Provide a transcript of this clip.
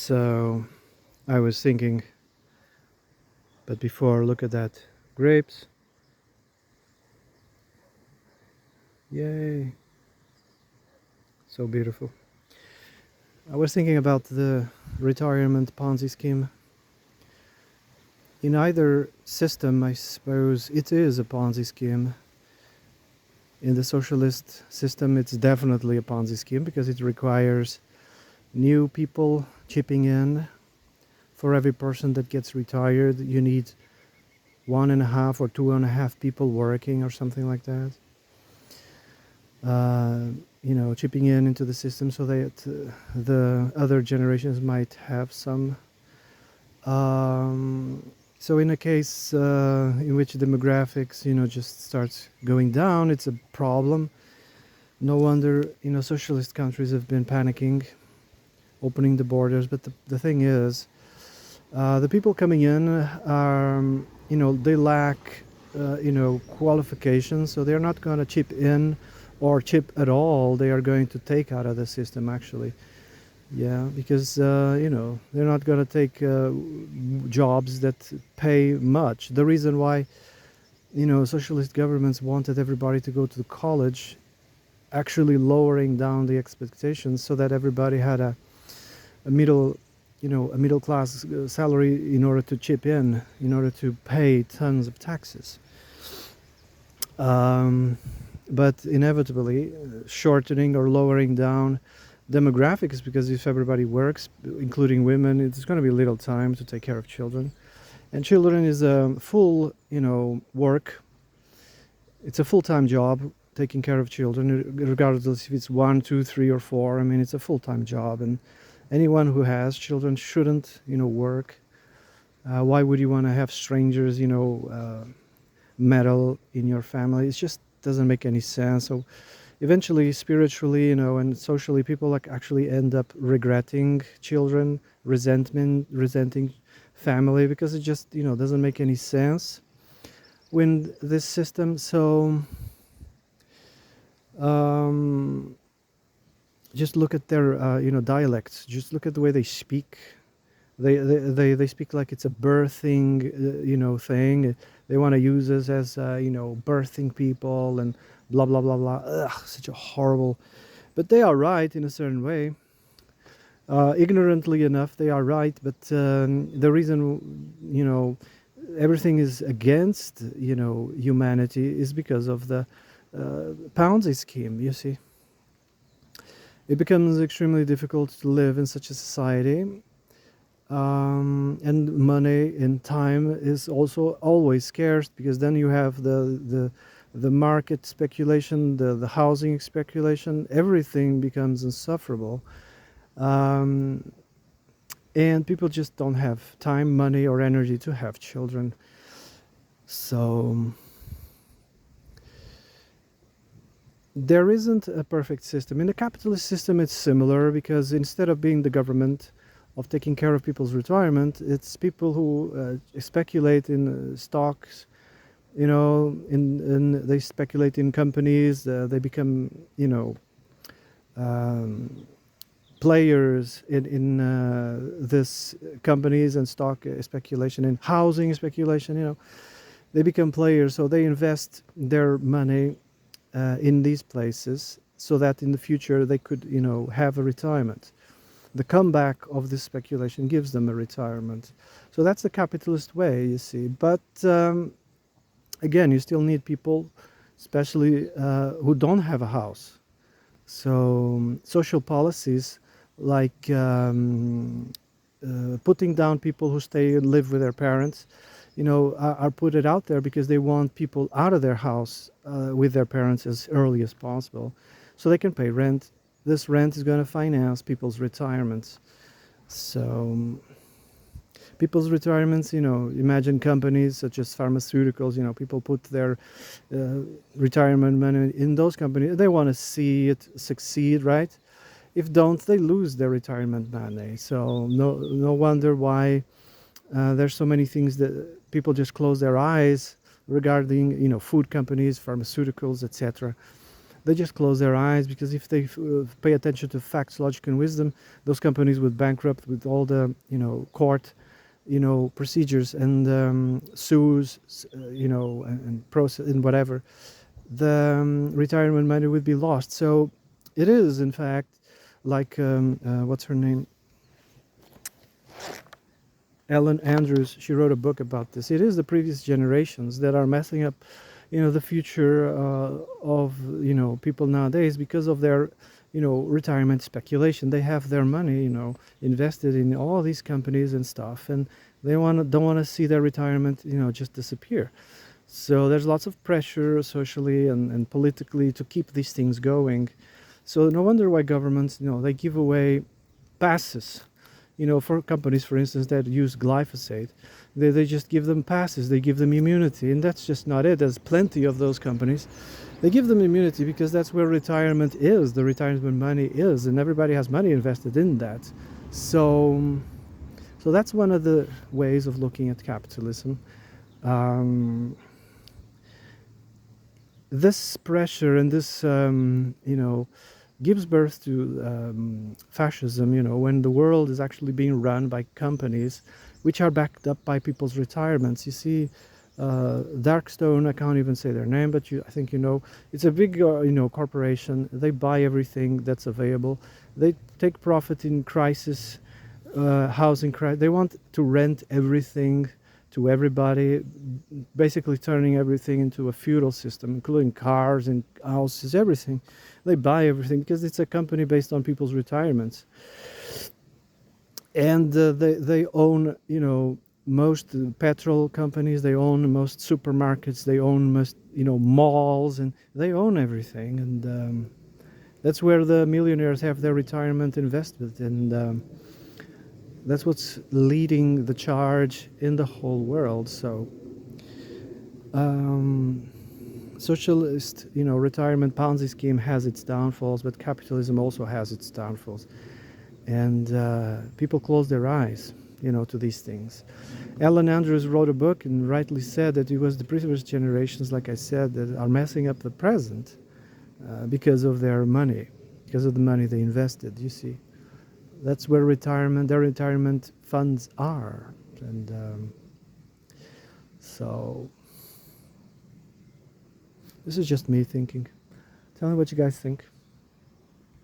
So I was thinking, but before, look at that. Grapes. Yay. So beautiful. I was thinking about the retirement Ponzi scheme. In either system, I suppose it is a Ponzi scheme. In the socialist system, it's definitely a Ponzi scheme because it requires new people chipping in. For every person that gets retired, you need 1.5 or 2.5 people working or something like that. Chipping in into the system so that the other generations might have some. So in a case in which demographics, just starts going down, it's a problem. No wonder, socialist countries have been panicking, opening the borders. But the thing is, the people coming in are, they lack, qualifications, so they're not going to chip in or chip at all. They are going to take out of the system, actually. Yeah, because, they're not going to take jobs that pay much. The reason why, socialist governments wanted everybody to go to college, actually lowering down the expectations so that everybody had a middle class salary in order to chip in order to pay tons of taxes. But inevitably, shortening or lowering down demographics, because if everybody works, including women, it's going to be little time to take care of children. And children is a full, work. It's a full-time job, taking care of children, regardless if it's 1, 2, 3, or 4. I mean, it's a full-time job, and anyone who has children shouldn't, work. Why would you want to have strangers, meddle in your family? It just doesn't make any sense. So eventually, spiritually, and socially, people actually end up regretting children, resenting family, because it just, doesn't make any sense when this system. So just look at their, dialects. Just look at the way they speak. They speak like it's a birthing, thing. They want to use us as, birthing people and blah, blah, blah, blah. Ugh, such a horrible. But they are right in a certain way. Ignorantly enough, they are right. But the reason, everything is against, humanity is because of the Ponzi scheme, you see. It becomes extremely difficult to live in such a society. And money and time is also always scarce, because then you have the market speculation, the housing speculation. Everything becomes insufferable, and people just don't have time, money, or energy to have children. So there isn't a perfect system. In the capitalist system, it's similar, because instead of being the government of taking care of people's retirement, it's people who speculate in stocks, they speculate in companies. They become, players in this companies and stock speculation and housing speculation. They become players, so they invest their money in these places so that in the future they could, have a retirement. The comeback of this speculation gives them a retirement. So that's the capitalist way, you see. But again, you still need people, especially who don't have a house. So social policies like putting down people who stay and live with their parents, are put it out there because they want people out of their house with their parents as early as possible, so they can pay rent. This rent is going to finance people's retirements. So people's retirements, imagine companies such as pharmaceuticals, people put their retirement money in those companies. They want to see it succeed, right? If don't, they lose their retirement money. So no wonder why there's so many things that people just close their eyes regarding, food companies, pharmaceuticals, etc. They just close their eyes, because if they pay attention to facts, logic, and wisdom, those companies would bankrupt with all the, court, procedures and sues, and process and whatever. The retirement money would be lost. So it is, in fact, like what's her name? Ellen Andrews. She wrote a book about this. It is the previous generations that are messing up, the future of people nowadays, because of their retirement speculation. They have their money invested in all these companies and stuff, and they don't want to see their retirement just disappear. So there's lots of pressure socially and politically to keep these things going. So no wonder why governments, they give away passes, for companies, for instance, that use glyphosate. They just give them passes, they give them immunity, and that's just not it. There's plenty of those companies. They give them immunity because that's where retirement is, the retirement money is, and everybody has money invested in that. So that's one of the ways of looking at capitalism. This pressure and this, gives birth to fascism, when the world is actually being run by companies which are backed up by people's retirements. You see, Darkstone, I can't even say their name, but I think it's a big, corporation. They buy everything that's available. They take profit in crisis, housing crisis. They want to rent everything to everybody, basically turning everything into a feudal system, including cars and houses, everything. They buy everything because it's a company based on people's retirements. And they own, most petrol companies, they own most supermarkets, they own most, malls, and they own everything. And that's where the millionaires have their retirement invested. And that's what's leading the charge in the whole world. So socialist, retirement Ponzi scheme has its downfalls, but capitalism also has its downfalls. And people close their eyes, to these things. Ellen Andrews wrote a book and rightly said that it was the previous generations, like I said, that are messing up the present because of their money, because of the money they invested, you see. That's where their retirement funds are. And so this is just me thinking. Tell me what you guys think.